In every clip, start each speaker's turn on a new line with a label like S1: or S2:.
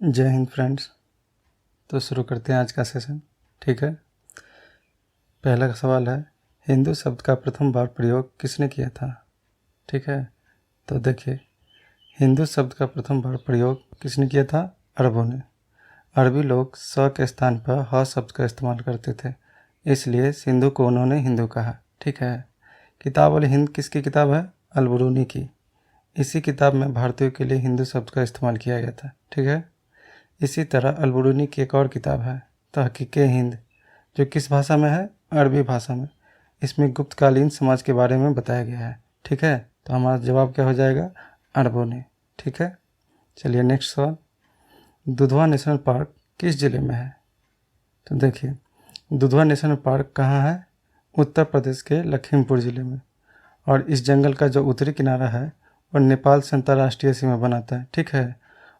S1: जय हिंद फ्रेंड्स। तो शुरू करते हैं आज का सेशन। ठीक है, पहला सवाल है, हिंदू शब्द का प्रथम बार प्रयोग किसने किया था? ठीक है, तो देखिए, हिंदू शब्द का प्रथम बार प्रयोग किसने किया था? अरबों ने। अरबी लोग स के स्थान पर ह शब्द का इस्तेमाल करते थे, इसलिए सिंधु को उन्होंने हिंदू कहा। ठीक है, किताब अल हिंद किसकी किताब है? अल-बरूनी की। इसी किताब में भारतीयों के लिए हिंदू शब्द का इस्तेमाल किया गया था। ठीक है, इसी तरह अल-बरूनी की एक और किताब है तहक़ीक़-ए-हिंद, जो किस भाषा में है? अरबी भाषा में। इसमें गुप्तकालीन समाज के बारे में बताया गया है। ठीक है, तो हमारा जवाब क्या हो जाएगा? अरबों ने। ठीक है, चलिए नेक्स्ट सवाल, दुधवा नेशनल पार्क किस ज़िले में है? तो देखिए, दुधवा नेशनल पार्क कहाँ है? उत्तर प्रदेश के लखीमपुर ज़िले में। और इस जंगल का जो उत्तरी किनारा है और नेपाल से अंतर्राष्ट्रीय सीमा बनाता है। ठीक है,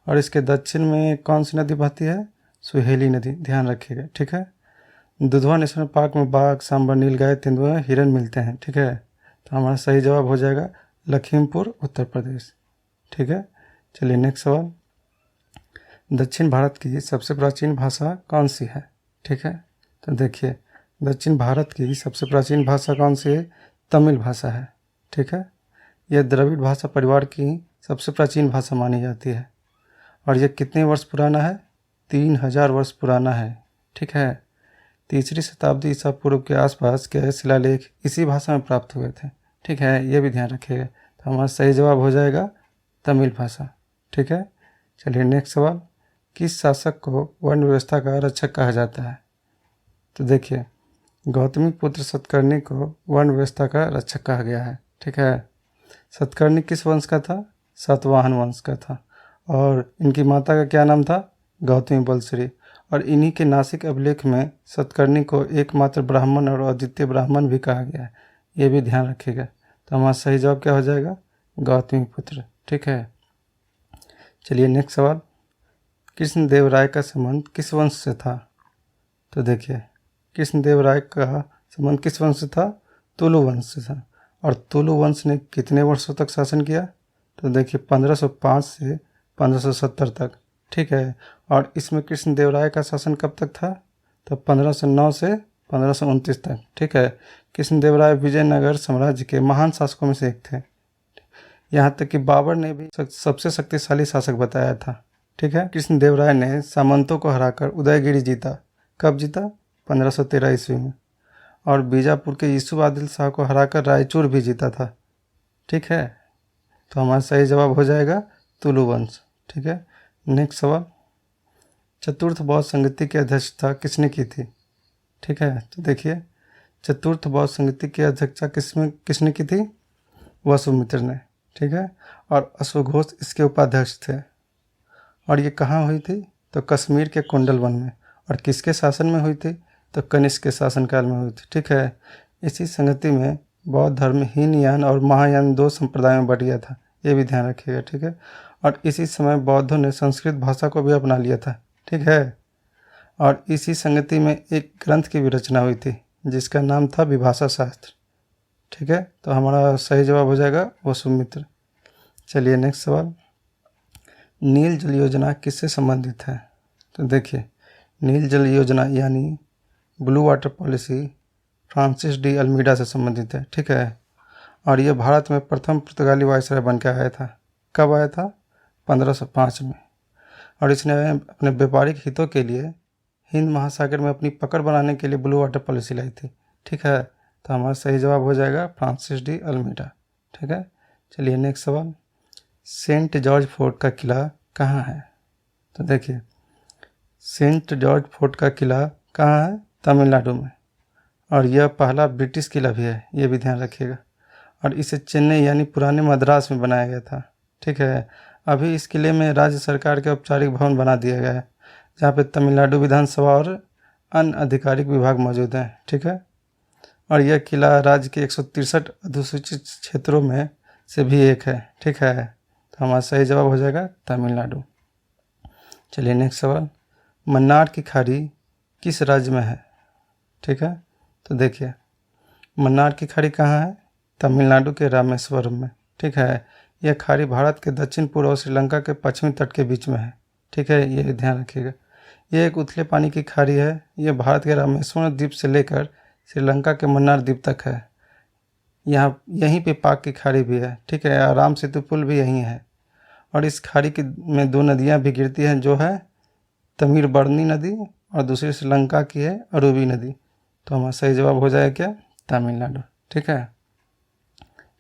S1: और इसके दक्षिण में कौन सी नदी बहती है? सुहेली नदी, ध्यान रखिएगा। ठीक है, दुधवा नेशनल पार्क में बाघ, सांबर, नीलगाय, तेंदुआ, हिरन मिलते हैं। ठीक है, तो हमारा सही जवाब हो जाएगा लखीमपुर, उत्तर प्रदेश। ठीक है, चलिए नेक्स्ट सवाल, दक्षिण भारत की सबसे प्राचीन भाषा कौन सी है? ठीक है, तो देखिए, दक्षिण भारत की सबसे प्राचीन भाषा कौन सी है? तमिल भाषा है। ठीक है, यह द्रविड़ भाषा परिवार की सबसे प्राचीन भाषा मानी जाती है और यह कितने वर्ष पुराना है? 3000 वर्ष पुराना है। ठीक है, तीसरी शताब्दी ईसा पूर्व के आसपास के शिलालेख इसी भाषा में प्राप्त हुए थे। ठीक है, ये भी ध्यान रखिएगा। तो हमारा सही जवाब हो जाएगा तमिल भाषा। ठीक है, चलिए नेक्स्ट सवाल, किस शासक को वर्ण व्यवस्था का रक्षक कहा जाता है? तो देखिए, गौतमी पुत्र सतकर्णी को वर्ण व्यवस्था का रक्षक कहा गया है। ठीक है, सतकर्णी किस वंश का था? सातवाहन वंश का था और इनकी माता का क्या नाम था? गौतमी बलश्री। और इन्हीं के नासिक अभिलेख में सतकर्णी को एकमात्र ब्राह्मण और अद्वितीय ब्राह्मण भी कहा गया है। ये भी ध्यान रखिएगा। तो हमारा सही जवाब क्या हो जाएगा? गौतमी पुत्र। ठीक है, चलिए नेक्स्ट सवाल, कृष्णदेवराय का संबंध किस वंश से था? तो देखिए, कृष्णदेवराय का संबंध किस वंश से था? तुलु वंश से था। और तुलु वंश ने कितने वर्षों तक शासन किया? तो देखिए, 1505 से 1570 तक। ठीक है, और इसमें कृष्णदेवराय का शासन कब तक था? तो 1509 से 1529 तक। ठीक है, कृष्णदेवराय विजयनगर साम्राज्य के महान शासकों में से एक थे। यहाँ तक कि बाबर ने भी सबसे शक्तिशाली शासक बताया था। ठीक है, कृष्णदेवराय ने सामंतों को हराकर उदयगिरी जीता। कब जीता? 1513 ईस्वी में। और बीजापुर के यूसुफ आदिल शाह को हराकर रायचूर भी जीता था। ठीक है, तो हमारा सही जवाब हो जाएगा तुलु वंश। ठीक है, नेक्स्ट सवाल, चतुर्थ बौद्ध संगति की अध्यक्षता किसने की थी? ठीक है, तो देखिए, चतुर्थ बौद्ध संगति की अध्यक्षता किसने की थी? वसुमित्र ने। ठीक है, और अश्वघोष इसके उपाध्यक्ष थे। और ये कहाँ हुई थी? तो कश्मीर के कुंडल वन में। और किसके शासन में हुई थी? तो कनिष्क के शासनकाल में हुई थी। ठीक है, इसी संगति में बौद्ध धर्म हीनयान और महायान दो संप्रदायों में बट गया था। ये भी ध्यान रखिएगा। ठीक है, और इसी समय बौद्धों ने संस्कृत भाषा को भी अपना लिया था। ठीक है, और इसी संगति में एक ग्रंथ की भी रचना हुई थी जिसका नाम था विभाषा शास्त्र। ठीक है, तो हमारा सही जवाब हो जाएगा वसुमित्र। चलिए नेक्स्ट सवाल, नील जल योजना किससे संबंधित है? तो देखिए, नील जल योजना यानी blue water policy Francis de Almeida से संबंधित है। ठीक है, और यह भारत में प्रथम पुर्तगाली वायसराय बनकर आया था। कब आया था? 1505 में। और इसने अपने व्यापारिक हितों के लिए हिंद महासागर में अपनी पकड़ बनाने के लिए ब्लू वाटर पॉलिसी लाई थी। ठीक है, तो हमारा सही जवाब हो जाएगा फ्रांसिस डी अल्मीडा। ठीक है, चलिए नेक्स्ट सवाल, सेंट जॉर्ज फोर्ट का किला कहाँ है? तो देखिए, सेंट जॉर्ज फोर्ट का किला कहाँ है? तमिलनाडु में। और यह पहला ब्रिटिश किला भी है, ये भी ध्यान रखिएगा। और इसे चेन्नई यानी पुराने मद्रास में बनाया गया था। ठीक है, अभी इस किले में राज्य सरकार के औपचारिक भवन बना दिया गया है, जहाँ पे तमिलनाडु विधानसभा और अन्य आधिकारिक विभाग मौजूद हैं। ठीक है, और यह किला राज्य के 163 अधिसूचित क्षेत्रों में से भी एक है। ठीक है, तो हमारा सही जवाब हो जाएगा तमिलनाडु। चलिए नेक्स्ट सवाल, मन्नार की खाड़ी किस राज्य में है? ठीक है, तो देखिए, मन्नार की खाड़ी कहाँ है? तमिलनाडु के रामेश्वरम में। ठीक है, यह खाड़ी भारत के दक्षिण पूर्व और श्रीलंका के पश्चिमी तट के बीच में है। ठीक है, ये ध्यान रखिएगा। ये एक उथले पानी की खाड़ी है। ये भारत के रामेश्वरम द्वीप से लेकर श्रीलंका के मन्नार द्वीप तक है। यहाँ यहीं पे पाक की खाड़ी भी है, ठीक है। आराम सेतु पुल भी यहीं है। और इस खाड़ी की में दो नदियाँ भी गिरती हैं, जो है तमीरबरनी नदी और दूसरी श्रीलंका की है अरूबी नदी। तो हमारा सही जवाब हो जाएगा क्या? तमिलनाडु, ठीक है।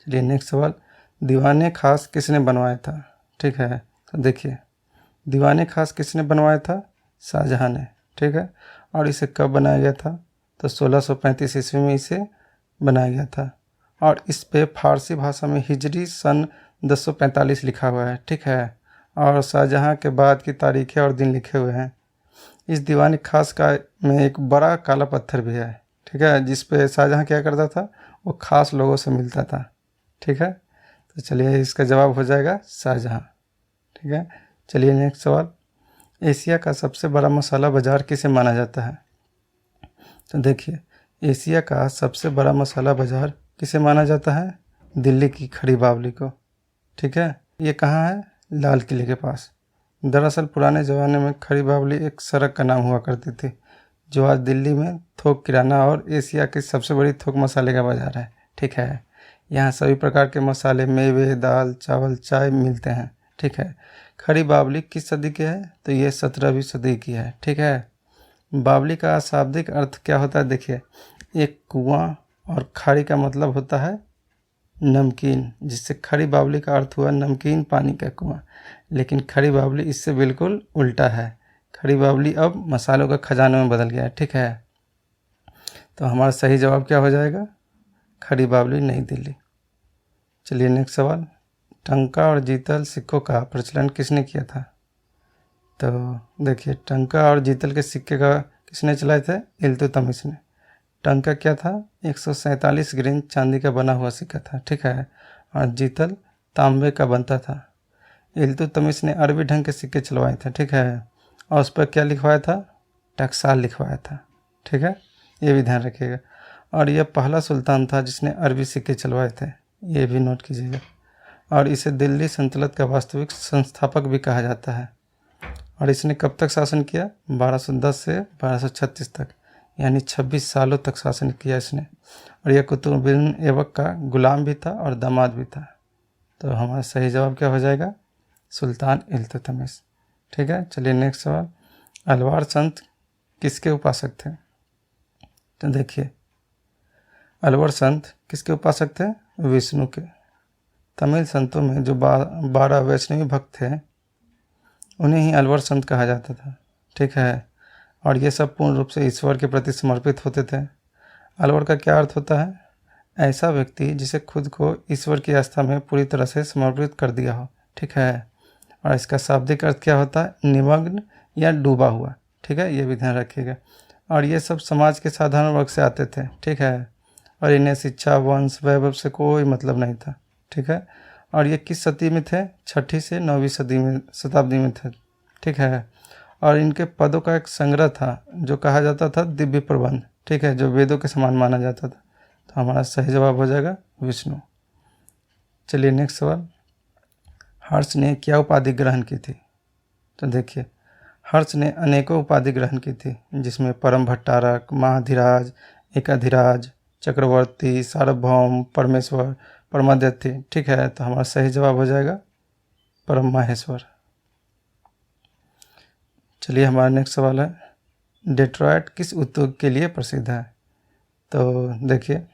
S1: चलिए नेक्स्ट सवाल, दीवाने खास किसने बनवाया था? ठीक है, तो देखिए दीवाने खास किसने बनवाया था? शाहजहां ने, ठीक है। और इसे कब बनाया गया था? तो 1635 ईस्वी में इसे बनाया गया था। और इस पे फारसी भाषा में हिजरी सन 1045 लिखा हुआ है, ठीक है। और शाहजहां के बाद की तारीखें और दिन लिखे हुए हैं। इस दीवाने खास का में एक बड़ा काला पत्थर भी है, ठीक है, जिस पे शाहजहां क्या करता था, वो खास लोगों से मिलता था, ठीक है। तो चलिए इसका जवाब हो जाएगा शाहजहां, ठीक है। चलिए नेक्स्ट सवाल, एशिया का सबसे बड़ा मसाला बाज़ार किसे माना जाता है? तो देखिए एशिया का सबसे बड़ा मसाला बाज़ार किसे माना जाता है? दिल्ली की खड़ी बावली को, ठीक है। ये कहाँ है? लाल किले के पास। दरअसल पुराने ज़माने में खड़ी बावली एक सड़क का नाम हुआ करती थी, जो आज दिल्ली में थोक किराना और एशिया की सबसे बड़ी थोक मसाले का बाज़ार है, ठीक है। यहाँ सभी प्रकार के मसाले, मेवे, दाल, चावल, चाय मिलते हैं, ठीक है। खड़ी बावली किस सदी की है? तो ये 17वीं सदी की है, ठीक है। बावली का शाब्दिक अर्थ क्या होता है? देखिए एक कुआं, और खाड़ी का मतलब होता है नमकीन, जिससे खड़ी बावली का अर्थ हुआ नमकीन पानी का कुआं। लेकिन खड़ी बावली इससे बिल्कुल उल्टा है। खड़ी बावली अब मसालों का खजाना में बदल गया है, ठीक है। तो हमारा सही जवाब क्या हो जाएगा? खड़ी बावली नई दिल्ली। चलिए नेक्स्ट सवाल, टंका और जीतल सिक्कों का प्रचलन किसने किया था? तो देखिए टंका और जीतल के सिक्के का किसने चलाए थे? इल्तुतमिश ने। टंका क्या था? 147 ग्रेन चांदी का बना हुआ सिक्का था, ठीक है। और जीतल तांबे का बनता था। इल्तुतमिश ने अरबी ढंग के सिक्के चलवाए थे, ठीक है। और उस पर क्या लिखवाया था? टकसाल लिखवाया था, ठीक है, ये भी ध्यान रखिएगा। और यह पहला सुल्तान था जिसने अरबी सिक्के चलवाए थे, ये भी नोट कीजिएगा। और इसे दिल्ली सल्तनत का वास्तविक संस्थापक भी कहा जाता है। और इसने कब तक शासन किया? 1210 से 1236 तक, यानी 26 सालों तक शासन किया इसने। और यह कुतुबुद्दीन ऐबक का गुलाम भी था और दामाद भी था। तो हमारा सही जवाब क्या हो जाएगा? सुल्तान इल्तुतमिश, ठीक है। चलिए नेक्स्ट सवाल, अलवार संत किसके उपासक थे? तो देखिए अलवर संत किसके उपासक थे? विष्णु के। तमिल संतों में जो 12 वैष्णवी भक्त थे, उन्हें ही अलवर संत कहा जाता था, ठीक है। और ये सब पूर्ण रूप से ईश्वर के प्रति समर्पित होते थे। अलवर का क्या अर्थ होता है? ऐसा व्यक्ति जिसे खुद को ईश्वर की आस्था में पूरी तरह से समर्पित कर दिया हो, ठीक है। और इसका शाब्दिक अर्थ क्या होता है? निमग्न या डूबा हुआ, ठीक है, ये भी ध्यान रखिएगा। और ये सब समाज के साधारण वर्ग से आते थे, ठीक है। और इन्हें शिक्षा, वंश, वैभव से कोई मतलब नहीं था, ठीक है। और ये किस सदी में थे? 6ठी से 9वीं शताब्दी में थे, ठीक है। और इनके पदों का एक संग्रह था जो कहा जाता था दिव्य प्रबंध, ठीक है, जो वेदों के समान माना जाता था। तो हमारा सही जवाब हो जाएगा विष्णु। चलिए नेक्स्ट सवाल, हर्ष ने क्या उपाधि ग्रहण की थी? तो देखिए हर्ष ने अनेकों उपाधि ग्रहण की थी, जिसमें परम भट्टारक, महाधिराज, एकाधिराज, चक्रवर्ती, सार्वभौम, परमेश्वर, परमाध्यक्ष, ठीक है। तो हमारा सही जवाब हो जाएगा परम माहेश्वर। चलिए हमारा नेक्स्ट सवाल है, डेट्रॉयट किस उद्योग के लिए प्रसिद्ध है? तो देखिए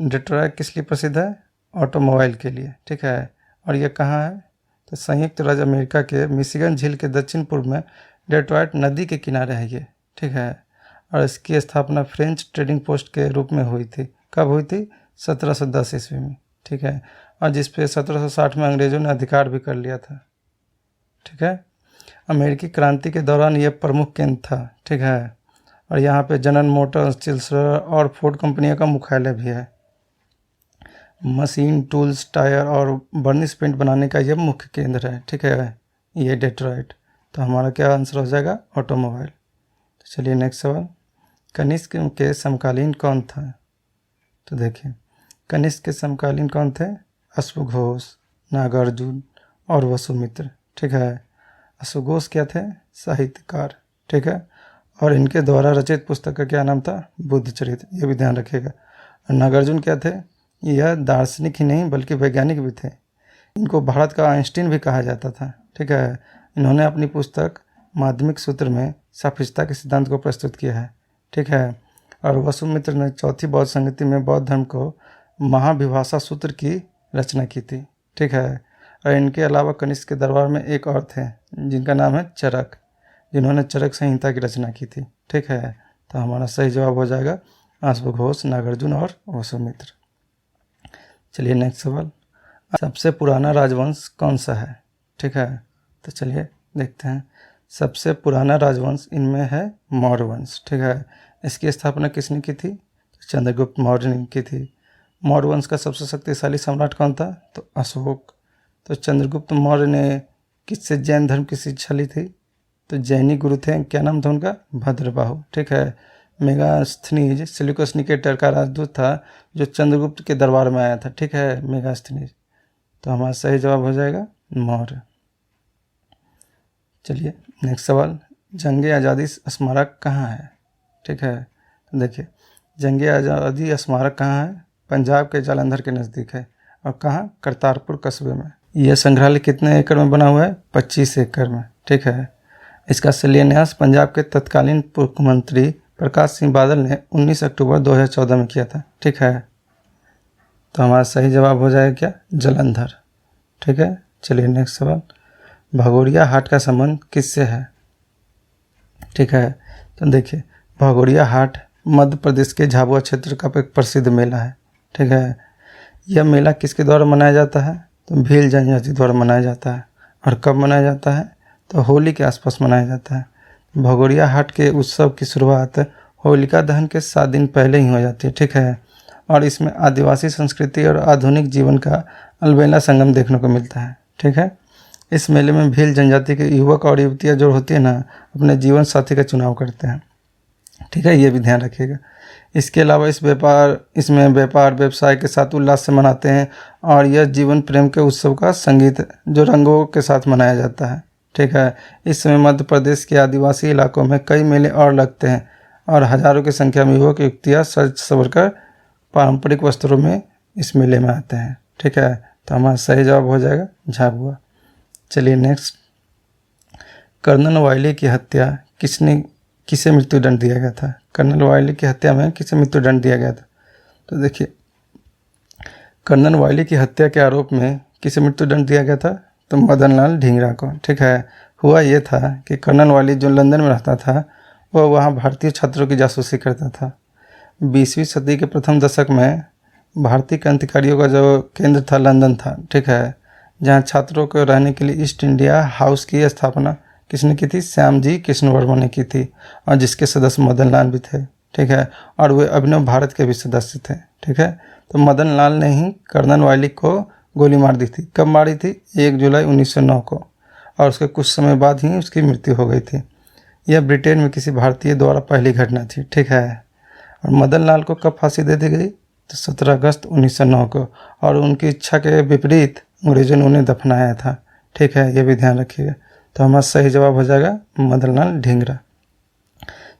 S1: डेट्रॉयट किस लिए प्रसिद्ध है? ऑटोमोबाइल के लिए, ठीक है। और ये कहाँ है? तो संयुक्त राज्य अमेरिका के मिशिगन झील के दक्षिण पूर्व में डेट्रॉयट नदी के किनारे है ये, ठीक है। और इसकी स्थापना फ्रेंच ट्रेडिंग पोस्ट के रूप में हुई थी। कब हुई थी? 1710 ईस्वी में, ठीक है। और जिस पे 1760 में अंग्रेज़ों ने अधिकार भी कर लिया था, ठीक है। अमेरिकी क्रांति के दौरान यह प्रमुख केंद्र था, ठीक है। और यहाँ पे जनरल मोटर्स, चिल्सर और फोर्ड कंपनियों का मुख्यालय भी है। मशीन, टूल्स, टायर और बर्निश पेंट बनाने का यह मुख्य केंद्र है, ठीक है, ये डेट्रॉयट। तो हमारा क्या आंसर हो जाएगा? ऑटोमोबाइल। तो चलिए नेक्स्ट सवाल, कनिष्क के समकालीन कौन था? तो देखिए कनिष्क के समकालीन कौन थे? अश्वघोष, नागार्जुन और वसुमित्र, ठीक है। अशोक घोष क्या थे? साहित्यकार। ठीक है। और इनके द्वारा रचित पुस्तक का क्या नाम था? बुद्ध चरित्र। ये भी ध्यान रखिएगा। और नागार्जुन क्या थे? यह दार्शनिक ही नहीं बल्कि वैज्ञानिक भी थे। इनको भारत का आइंस्टीन भी कहा जाता था। ठीक है। इन्होंने अपनी पुस्तक माध्यमिक सूत्र में सापेक्षता के सिद्धांत को प्रस्तुत किया है। ठीक है। और वसुमित्र ने चौथी बौद्ध संगति में बौद्ध धर्म को महाविभाषा सूत्र की रचना की थी। ठीक है। और इनके अलावा कनिष्क के दरबार में एक और थे जिनका नाम है चरक, जिन्होंने चरक संहिता की रचना की थी। ठीक है। तो हमारा सही जवाब हो जाएगा अशोक घोष, नागार्जुन और वसुमित्र। चलिए नेक्स्ट सवाल, सबसे पुराना राजवंश कौन सा है? ठीक है। तो चलिए देखते हैं। सबसे पुराना राजवंश इनमें है मौर्य वंश। ठीक है। इसकी स्थापना किसने की थी? चंद्रगुप्त मौर्य ने की थी। मौर्य वंश का सबसे शक्तिशाली सम्राट कौन था? तो अशोक। तो चंद्रगुप्त मौर्य ने किससे जैन धर्म की शिक्षा ली थी? तो जैनी गुरु थे। क्या नाम था उनका? भद्रबाहु। ठीक है। मेगास्थनीज सेल्यूकस निकेटर का राजदूत था जो चंद्रगुप्त के दरबार में आया था। ठीक है। मेगास्थनीज। तो हमारा सही जवाब हो जाएगा मौर्य। चलिए नेक्स्ट सवाल, जंग आज़ादी स्मारक कहाँ है? ठीक है। तो देखिए, जंग आज़ादी स्मारक कहाँ है? पंजाब के जालंधर के नज़दीक है। और कहाँ? करतारपुर कस्बे में। यह संग्रहालय कितने एकड़ में बना हुआ है? 25 एकड़ में। ठीक है। इसका शिलान्यास पंजाब के तत्कालीन मुख्यमंत्री प्रकाश सिंह बादल ने 19 अक्टूबर 2014 में किया था। ठीक है। तो हमारा सही जवाब हो जाएगा क्या? जालंधर। ठीक है। चलिए नेक्स्ट सवाल, भगोरिया हाट का संबंध किससे है? ठीक है। तो देखिए, भगोरिया हाट मध्य प्रदेश के झाबुआ क्षेत्र का एक प्रसिद्ध मेला है। ठीक है। यह मेला किसके द्वारा मनाया जाता है? तो भील जनजाति द्वारा मनाया जाता है। और कब मनाया जाता है? तो होली के आसपास मनाया जाता है। भगोरिया हाट के उत्सव की शुरुआत होलिका दहन के 7 दिन पहले ही हो जाती है। ठीक है। और इसमें आदिवासी संस्कृति और आधुनिक जीवन का अलबेला संगम देखने को मिलता है। ठीक है। इस मेले में भील जनजाति के युवक और युवतियाँ जो होती है ना, अपने जीवन साथी का चुनाव करते हैं। ठीक है। ये भी ध्यान रखिएगा। इसके अलावा इसमें व्यापार व्यवसाय के साथ उल्लास से मनाते हैं। और यह जीवन प्रेम के उत्सव का संगीत जो रंगों के साथ मनाया जाता है। ठीक है। इस समय मध्य प्रदेश के आदिवासी इलाकों में कई मेले और लगते हैं और हजारों की संख्या में युवक युवतियाँ सज सवर कर पारंपरिक वस्त्रों में इस मेले में आते हैं। ठीक है। तो हमारा सही जवाब हो जाएगा झाबुआ। चलिए नेक्स्ट, कर्नल वायली की हत्या किसे मृत्युदंड दिया गया था? कर्नल वायली की हत्या में किसे मृत्युदंड दिया गया था? तो देखिए, कर्नल वायली की हत्या के आरोप में किसे मृत्युदंड दिया गया था? तो मदन लाल ढींगरा को। ठीक है। हुआ ये था कि कर्नल वायली जो लंदन में रहता था, वह वहाँ भारतीय छात्रों की जासूसी करता था। 20वीं सदी के प्रथम दशक में भारतीय क्रांतिकारियों का जो केंद्र था लंदन था। ठीक है। जहाँ छात्रों को रहने के लिए ईस्ट इंडिया हाउस की स्थापना किसने की थी? श्यामजी कृष्ण वर्मा ने की थी। और जिसके सदस्य मदन लाल भी थे। ठीक है। और वे अभिनव भारत के भी सदस्य थे। ठीक है। तो मदन लाल ने ही कर्नल वायली को गोली मार दी थी। कब मारी थी? 1 जुलाई 1909 को। और उसके कुछ समय बाद ही उसकी मृत्यु हो गई थी। यह ब्रिटेन में किसी भारतीय द्वारा पहली घटना थी। ठीक है। और मदन लाल को कब फांसी दे दी गई? तो 17 अगस्त 1909 को। और उनकी इच्छा के विपरीत अंग्रेजों ने उन्हें दफनाया था। ठीक है। ये भी ध्यान रखिएगा। तो हमारा सही जवाब हो जाएगा मदन लाल ढींगरा।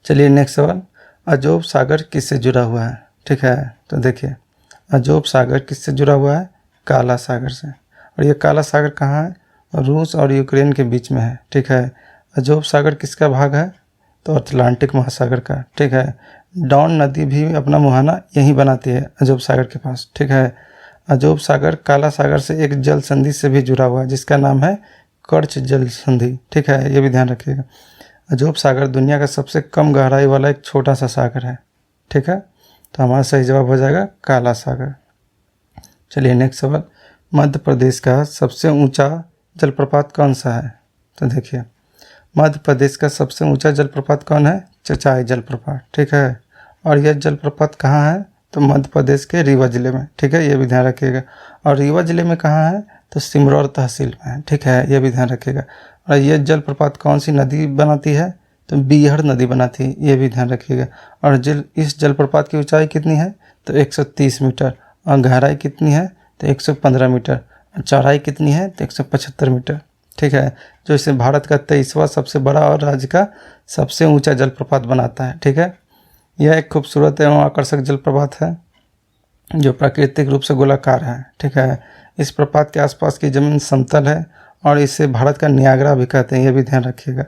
S1: चलिए नेक्स्ट सवाल, अजोब सागर किससे जुड़ा हुआ है? ठीक है। तो देखिए, अजोब सागर किससे जुड़ा हुआ है? काला सागर से। और ये काला सागर कहाँ है? रूस और यूक्रेन के बीच में है। ठीक है। अजोब सागर किसका भाग है? तो अटलांटिक महासागर का। ठीक है। डॉन नदी भी अपना मुहाना यहीं बनाती है अजोब सागर के पास। ठीक है। अजोब सागर काला सागर से एक जल संधि से भी जुड़ा हुआ है जिसका नाम है कर्च जल संधि। ठीक है। ये भी ध्यान रखिएगा। अजोब सागर दुनिया का सबसे कम गहराई वाला एक छोटा सा सागर है। ठीक है। तो हमारा सही जवाब हो जाएगा काला सागर। चलिए नेक्स्ट सवाल, मध्य प्रदेश का सबसे ऊंचा जलप्रपात कौन सा है? तो देखिए, मध्य प्रदेश का सबसे ऊंचा जलप्रपात कौन है? चचाई जलप्रपात। ठीक है। और यह जलप्रपात कहाँ है? तो मध्य प्रदेश के रीवा जिले में। ठीक है। ये भी ध्यान रखिएगा। और रीवा जिले में कहाँ है? तो सिमरौर तहसील में है। ठीक है। ये भी ध्यान रखिएगा। और यह जलप्रपात कौन सी नदी बनाती है? तो बीहड़ नदी बनाती है। ये भी ध्यान रखिएगा। और इस जलप्रपात की ऊंचाई कितनी है? तो 130 मीटर। और गहराई कितनी है? तो 115 मीटर। और चौड़ाई कितनी है? तो 175 मीटर। ठीक है, जो इसे भारत का 23वां सबसे बड़ा और राज्य का सबसे ऊंचा जलप्रपात बनाता है। ठीक है, यह एक खूबसूरत एवं आकर्षक जलप्रपात है जो प्राकृतिक रूप से गोलाकार है। ठीक है, इस प्रपात के आसपास की जमीन समतल है और इसे भारत का नियाग्रा भी कहते हैं, यह भी ध्यान रखिएगा।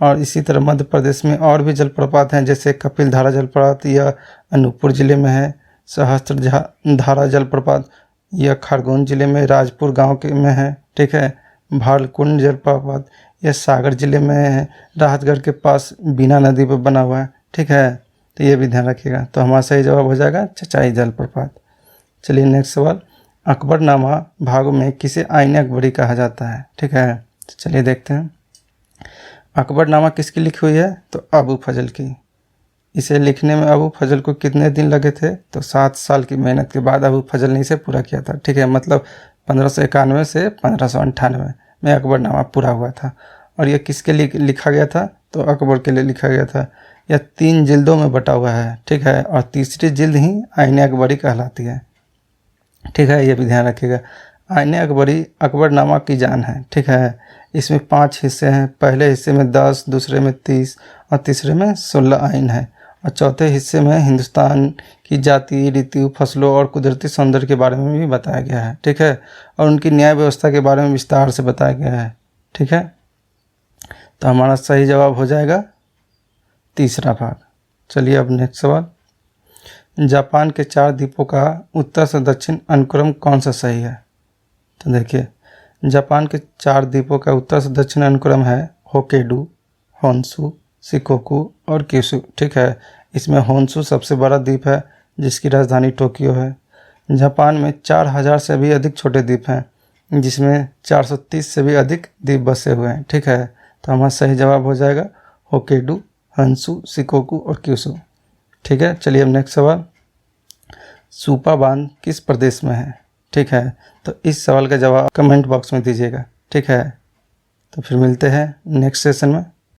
S1: और इसी तरह मध्य प्रदेश में और भी जलप्रपात हैं, जैसे कपिल धारा जलप्रपात, यह अनूपपुर जिले में है। सहस्त्र धारा जलप्रपात यह खरगोन जिले में राजपुर गांव के में है। ठीक है, भालकुंड जलप्रपात यह सागर जिले में है, राहतगढ़ के पास बीना नदी पर बना हुआ है। ठीक है, तो ये भी ध्यान रखिएगा। तो हमारा सही जवाब हो जाएगा चचाई जलप्रपात। चलिए नेक्स्ट सवाल, अकबरनामा भागों में किसे आईन अकबरी कहा जाता है। ठीक है, तो चलिए देखते हैं। अकबरनामा किसकी लिखी हुई है, तो अबू फजल की। इसे लिखने में अबू फजल को कितने दिन लगे थे, तो 7 साल की मेहनत के बाद अबू फजल ने इसे पूरा किया था। ठीक है, मतलब 1591 से 1598 में अकबरनामा पूरा हुआ था। और यह किसके लिए लिखा गया था, तो अकबर के लिए लिखा गया था। यह 3 जिल्दों में बटा हुआ है। ठीक है, और तीसरी जिल्द ही आईन अकबरी कहलाती है। ठीक है, ये भी ध्यान रखिएगा। आईन अकबरी अकबरनामा की जान है। ठीक है, इसमें 5 हिस्से हैं। पहले हिस्से में 10, दूसरे में 30 और तीसरे में 16 आइन है। और चौथे हिस्से में हिंदुस्तान की जाति, रीति, फसलों और कुदरती सौंदर्य के बारे में भी बताया गया है। ठीक है, और उनकी न्याय व्यवस्था के बारे में विस्तार से बताया गया है। ठीक है, तो हमारा सही जवाब हो जाएगा तीसरा भाग। चलिए अब नेक्स्ट सवाल, जापान के 4 द्वीपों का उत्तर से दक्षिण अनुक्रम कौन सा सही है। तो देखिए, जापान के 4 द्वीपों का उत्तर से दक्षिण अनुक्रम है होक्काइडो, होन्शु, शिकोकू और क्यूशू। ठीक है, इसमें होन्शु सबसे बड़ा द्वीप है जिसकी राजधानी टोक्यो है। जापान में 4000 से भी अधिक छोटे द्वीप हैं, जिसमें 430 से भी अधिक द्वीप बसे हुए हैं। ठीक है, तो हमारा सही जवाब हो जाएगा होक्काइडो, होन्शु, शिकोकू और क्यूशू। ठीक है, चलिए अब नेक्स्ट सवाल, सुपा बांध किस प्रदेश में है। ठीक है, तो इस सवाल का जवाब कमेंट बॉक्स में दीजिएगा। ठीक है, तो फिर मिलते हैं नेक्स्ट सेशन में।